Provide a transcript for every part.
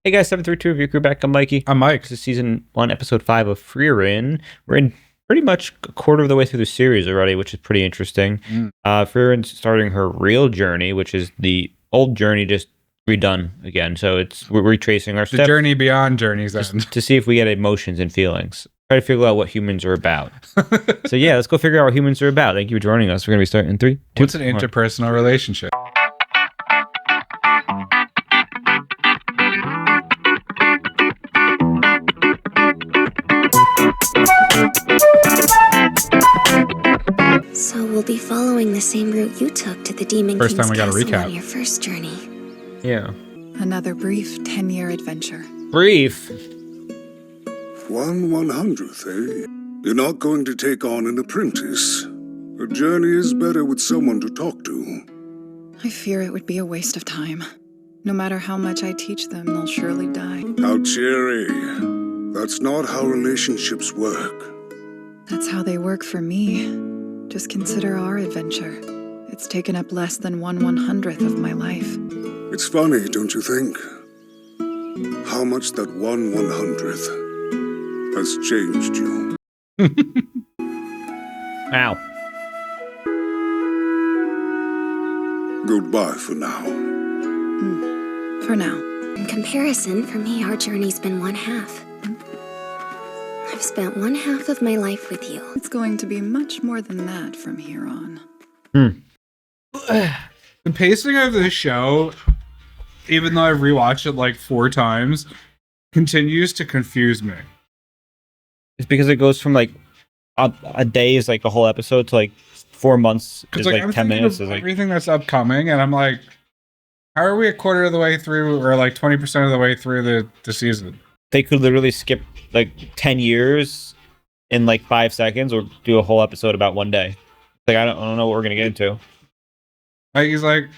Hey guys, 732 of your crew back. I'm Mikey. I'm Mike. This is season 1, episode 5 of Frieren. We're in pretty much a quarter of the way through the series already, which is pretty interesting. Frieren's starting her real journey, which is the old journey just redone again. So we're retracing our The steps journey beyond Journey's End. to see if we get emotions and feelings. Try to figure out what humans are about. So yeah, let's go figure out what humans are about. Thank you for joining us. We're going to be starting in 3, 2, What's an interpersonal relationship? So we'll be following the same route you took to the Demon First King's time we got a castle recap. on your first journey. Yeah. Another brief 10-year adventure. Brief. 1/100th, eh? You're not going to take on an apprentice. A journey is better with someone to talk to. I fear it would be a waste of time. No matter how much I teach them, they'll surely die. How cheery. That's not how relationships work. That's how they work for me. Just consider our adventure. It's taken up less than 1/100th of my life. It's funny, don't you think? How much that 1/100th has changed you. Ow. Goodbye for now. For now. In comparison, for me, our journey's been one half. I've spent one half of my life with you. It's going to be much more than that from here on. The pacing of this show, even though I've rewatched it like 4 times, continues to confuse me. It's because it goes from like a day is like a whole episode to like 4 months is like I'm 10 thinking minutes. of Is like, everything that's upcoming, and I'm like, how are we a quarter of the way through, or like 20% of the way through the season? they could literally skip like 10 years in like 5 seconds or do a whole episode about one day. Like, I don't know what we're going to get into. Like, he's like,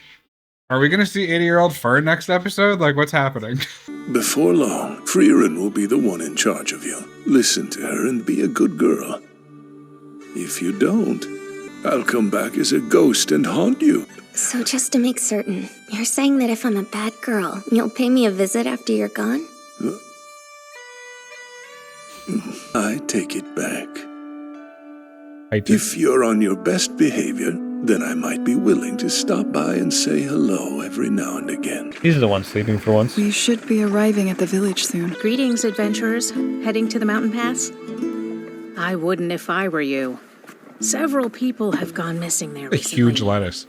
are we going to see 80-year-old Fern next episode? Like, what's happening? Before long, Frieren will be the one in charge of you. Listen to her and be a good girl. If you don't, I'll come back as a ghost and haunt you. So just to make certain, you're saying that if I'm a bad girl, you'll pay me a visit after you're gone? I take it back. I do. If you're on your best behavior, then I might be willing to stop by and say hello every now and again. These are the ones sleeping for once. We should be arriving at the village soon. Greetings, adventurers. Heading to the mountain pass? I wouldn't if I were you. Several people have gone missing there A recently. huge lettuce.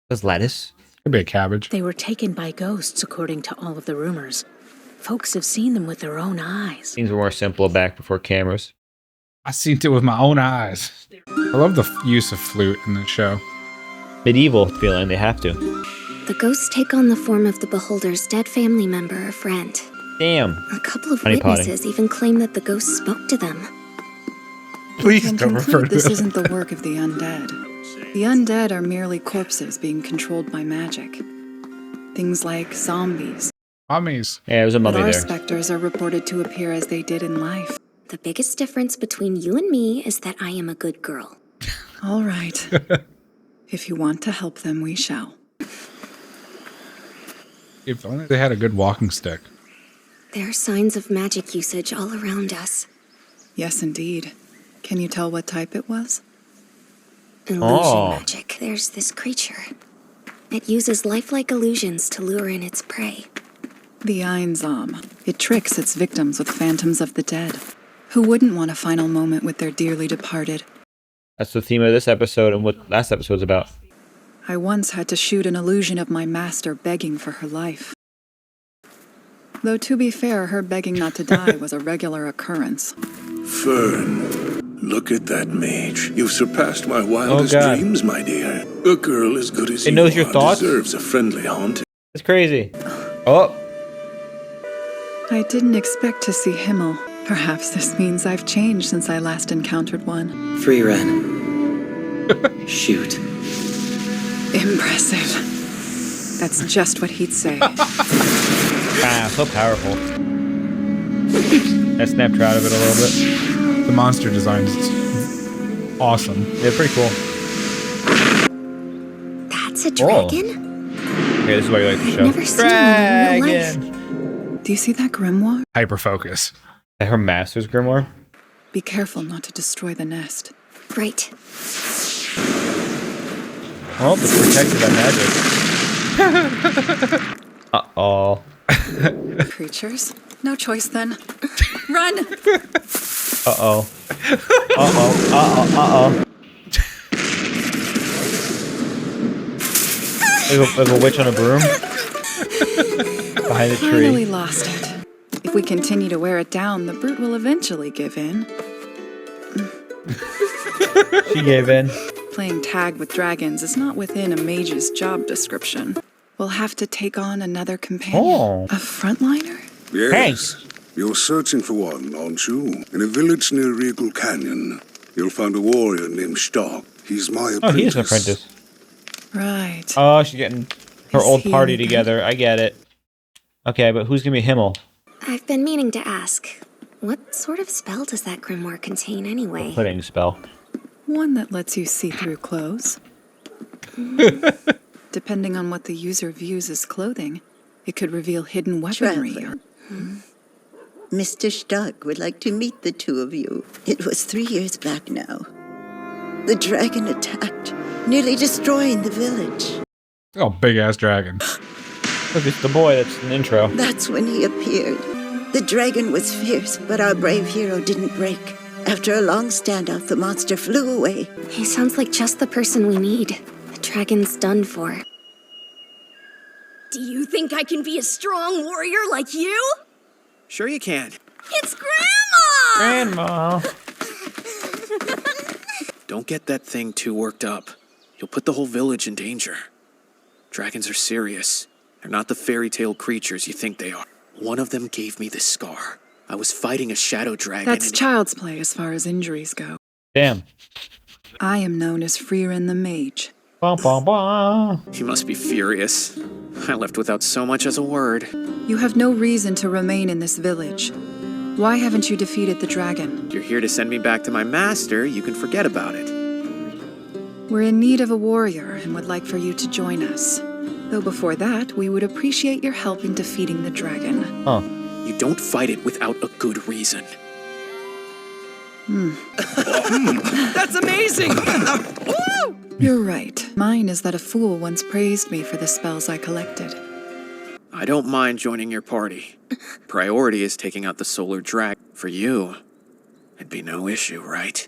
That's lettuce. Could be a cabbage. They were taken by ghosts, according to all of the rumors. Folks have seen them with their own eyes. Things were more simple back before cameras. I seen it with my own eyes. I love the use of flute in this show. Medieval feeling, they have to. The ghosts take on the form of the beholder's dead family member or friend. Damn. A couple of Honey potting. witnesses even claim that the ghost spoke to them. Please We can don't refer conclude to this that. isn't the work of the undead. The undead are merely corpses being controlled by magic. Things like zombies. Mummies. Yeah, there was a But mummy our there. specters are reported to appear as they did in life. The biggest difference between you and me is that I am a good girl. All right. If you want to help them, we shall. If only they had a good walking stick. There are signs of magic usage all around us. Yes, indeed. Can you tell what type it was? Illusion Oh. magic. There's this creature. It uses lifelike illusions to lure in its prey. The Einzam. It tricks its victims with phantoms of the dead. Who wouldn't want a final moment with their dearly departed? That's the theme of this episode and what last episode's about. I once had to shoot an illusion of my master begging for her life. Though to be fair, her begging not to die was a regular occurrence. Fern, look at that mage. You've surpassed my wildest God. dreams, my dear. A girl as good as It you knows your are thoughts? deserves a friendly haunting. It's crazy. Oh, I didn't expect to see Himmel. Perhaps this means I've changed since I last encountered one. Frieren. Shoot. Impressive. That's just what he'd say. so powerful. I snapped out of it a little bit. The monster design is awesome. Yeah, pretty cool. That's a dragon? Okay, this is why you like the I've show. never seen one in real life. Dragon! Do you see that grimoire? Hyperfocus. Her master's grimoire? Be careful not to destroy the nest. Right. Oh, it's protected by magic. Uh-oh. Creatures? No choice then. Run! Uh-oh. Uh-oh. Uh-oh. Uh-oh. There's a witch on a broom? Behind a tree. Finally lost it. If we continue to wear it down, the brute will eventually give in. She gave in. Playing tag with dragons is not within a mage's job description. We'll have to take on another companion. Oh. A frontliner? Yes. You're searching for one, aren't you? In a village near Regal Canyon. You'll find a warrior named Stark. He's my apprentice. Oh, he is an apprentice. Right. Oh, she's getting her Is old he party anything? together. I get it. Okay, but who's gonna be Himmel? I've been meaning to ask, what sort of spell does that grimoire contain anyway? Pudding spell. One that lets you see through clothes. Depending on what the user views as clothing, it could reveal hidden weaponry. Traveler. Mr. Stark would like to meet the two of you. It was 3 years back now. The dragon attacked, nearly destroying the village. Oh, big ass dragon. Look, it's the boy that's in the intro. That's when he appeared. The dragon was fierce, but our brave hero didn't break. After a long standoff, the monster flew away. He sounds like just the person we need. The dragon's done for. Do you think I can be a strong warrior like you? Sure you can. It's Grandma! Grandma. Don't get that thing too worked up. You'll put the whole village in danger. Dragons are serious. They're not the fairy tale creatures you think they are. One of them gave me this scar. I was fighting a shadow dragon. That's child's play as far as injuries go. Damn. I am known as Frieren the Mage. Bah, bah, bah. He must be furious. I left without so much as a word. You have no reason to remain in this village. Why haven't you defeated the dragon? If you're here to send me back to my master, you can forget about it. We're in need of a warrior and would like for you to join us. Though before that, we would appreciate your help in defeating the dragon. Huh. You don't fight it without a good reason. That's amazing! You're right. Mine is that a fool once praised me for the spells I collected. I don't mind joining your party. Priority is taking out the solar dragon. For you, it'd be no issue, right?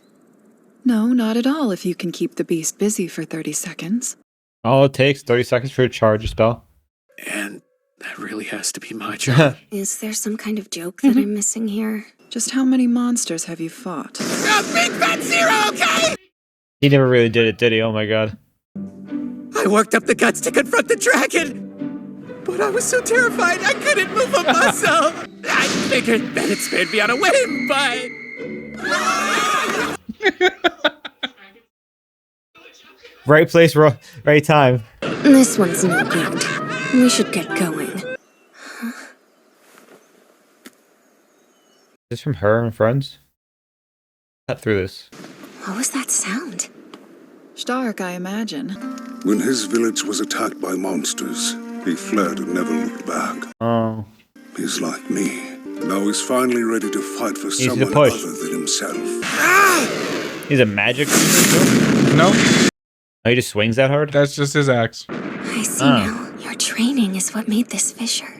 No, not at all if you can keep the beast busy for 30 seconds. All it takes 30 seconds for a charge spell. And that really has to be my job. Is there some kind of joke that I'm missing here? Just how many monsters have you fought? Big Fat Zero, okay? He never really did it, did he? Oh my god. I worked up the guts to confront the dragon, but I was so terrified I couldn't move a muscle. I figured that'd spared me on a whim, but... Right place, right time. This one's no good. We should get going. Is this from her and friends? Cut through this. What was that sound? Stark, I imagine. When his village was attacked by monsters, he fled and never looked back. Oh. He's like me. Now he's finally ready to fight for Easy to someone push. other than himself. He's a magic user too? Nope, Oh, he just swings that hard? that's just his axe. I see now. Your training is what made this fissure.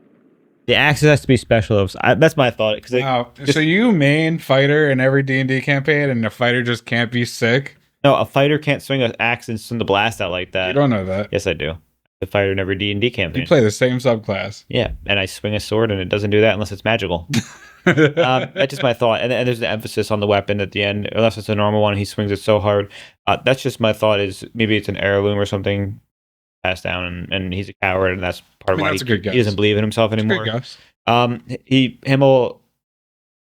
The axes has to be special. That's my thought. Cause Wow. So you main fighter in every D&D campaign, and the fighter just can't be sick? no, a fighter can't swing an axe and send the blast out like that. You don't know that. Yes, I do. The fighter in every D&D campaign. You play the same subclass. Yeah, and I swing a sword, and it doesn't do that unless it's magical. That's just my thought. And there's the emphasis on the weapon at the end. Unless it's a normal one, he swings it so hard. That's just my thought. Is maybe it's an heirloom or something passed down, and he's a coward, and that's part of why that's a good guess. he doesn't believe in himself That's a anymore. good guess. Himmel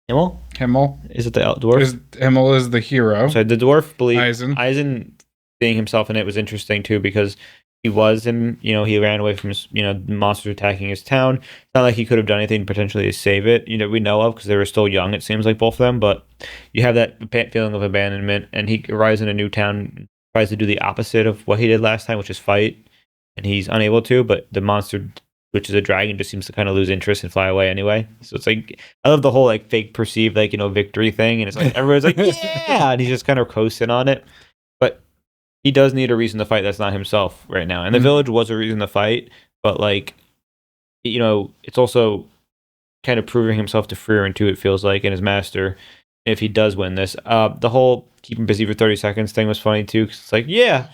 Himmel is it the dwarf? Himmel is the hero. So the dwarf believed Eisen seeing himself in it was interesting too, because he was in, he ran away from, the monsters attacking his town. It's not like he could have done anything potentially to save it, we know of, because they were still young, it seems like both of them, but you have that feeling of abandonment, and he arrives in a new town, tries to do the opposite of what he did last time, which is fight, and he's unable to, but the monster which is a dragon, just seems to kind of lose interest and fly away anyway. So it's like I love the whole like fake perceived like victory thing, and it's like everyone's like yeah, and he's just kind of coasting on it. But he does need a reason to fight that's not himself right now, and the village was a reason to fight, but like it's also kind of proving himself to Frieren too. It feels like, and his master. If he does win this, the whole keep him busy for 30 seconds thing was funny too. Cause it's like, yeah,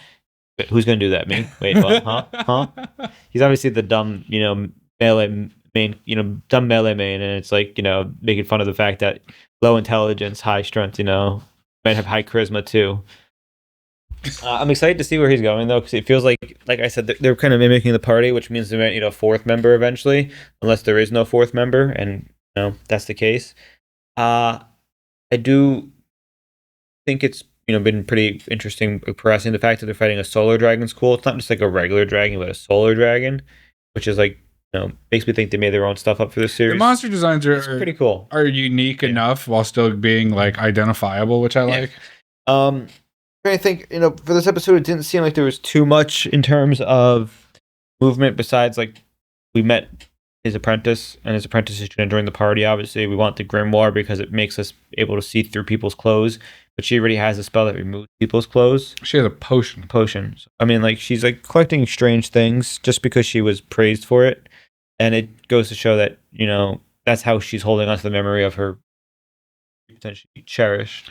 who's gonna do that? Me? Wait, what? Huh? He's obviously the dumb, melee main, dumb melee main, and it's like, making fun of the fact that low intelligence, high strength, might have high charisma too. I'm excited to see where he's going though, because it feels like I said, they're kind of mimicking the party, which means they might need a fourth member eventually, unless there is no fourth member, and that's the case. I do think it's been pretty interesting progressing. The fact that they're fighting a solar dragon's cool. It's not just like a regular dragon, but a solar dragon, which is like makes me think they made their own stuff up for this series. The monster designs are pretty cool. Are unique enough while still being like identifiable, which I like. I think for this episode, it didn't seem like there was too much in terms of movement besides like we met his apprentice, and his apprentice is going to join the party. Obviously, we want the grimoire because it makes us able to see through people's clothes. But she already has a spell that removes people's clothes. She has a potion. So, I mean, like she's like collecting strange things just because she was praised for it, and it goes to show that that's how she's holding on to the memory of her potentially cherished.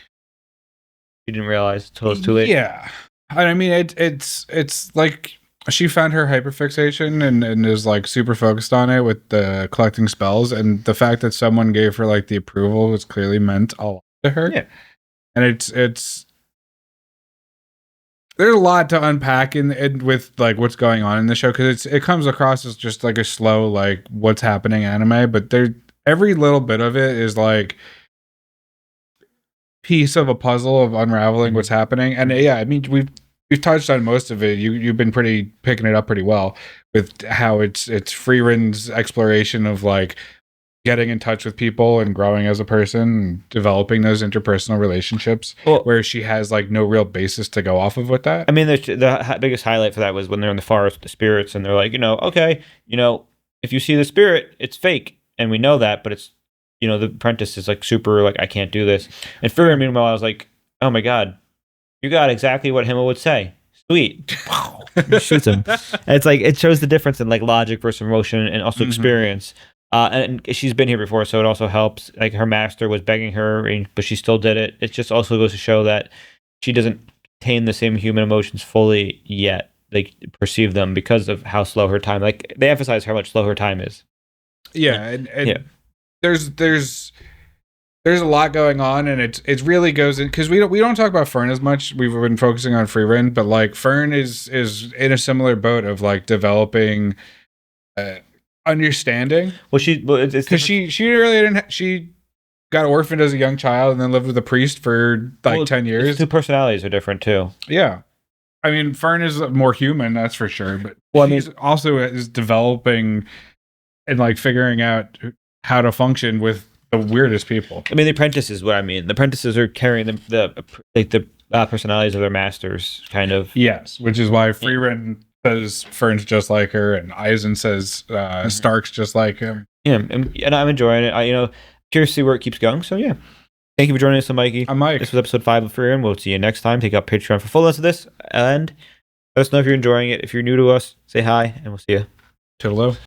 She didn't realize until it was too late. Yeah, I mean it's like. She found her hyperfixation and is like super focused on it with the collecting spells, and the fact that someone gave her like the approval was clearly meant a lot to her. Yeah, and it's there's a lot to unpack in with like what's going on in the show, because it comes across as just like a slow like what's happening anime, but every little bit of it is like piece of a puzzle of unraveling what's happening. And yeah, I mean we've touched on most of it. You've been picking it up pretty well with how it's Frieren's exploration of like getting in touch with people and growing as a person and developing those interpersonal relationships, where she has like no real basis to go off of with that. I mean, the biggest highlight for that was when they're in the forest with the spirits, and they're like, okay, if you see the spirit, it's fake, and we know that, but it's the apprentice is like super like I can't do this, and Frieren meanwhile I was like, oh my god. You got exactly what Himmel would say. Sweet. Shoots him. And it's like it shows the difference in like logic versus emotion and also experience. And she's been here before, so it also helps. Like her master was begging her, but she still did it. It just also goes to show that she doesn't contain the same human emotions fully yet. Like perceive them because of how slow her time. Like they emphasize how much slow her time is. Yeah, and there's a lot going on, and it really goes in because we don't talk about Fern as much. We've been focusing on Frieren, but like Fern is in a similar boat of like developing understanding. Well, because she really didn't. She got orphaned as a young child and then lived with a priest for like 10 years. Two personalities are different too. Yeah, I mean Fern is more human, that's for sure. But she's also is developing and like figuring out how to function with the weirdest people. I mean, the apprentices is what I mean. The apprentices are carrying the personalities of their masters, kind of. Yes, which is why Frieren says Fern's just like her, and Eisen says Stark's just like him. Yeah, and I'm enjoying it. Curious to see where it keeps going. So yeah, thank you for joining us, Mikey. I'm Mike. This was episode 5 of Frieren. We'll see you next time. Take out Patreon for full list of this, and let us know if you're enjoying it. If you're new to us, say hi, and we'll see you. Toodaloo.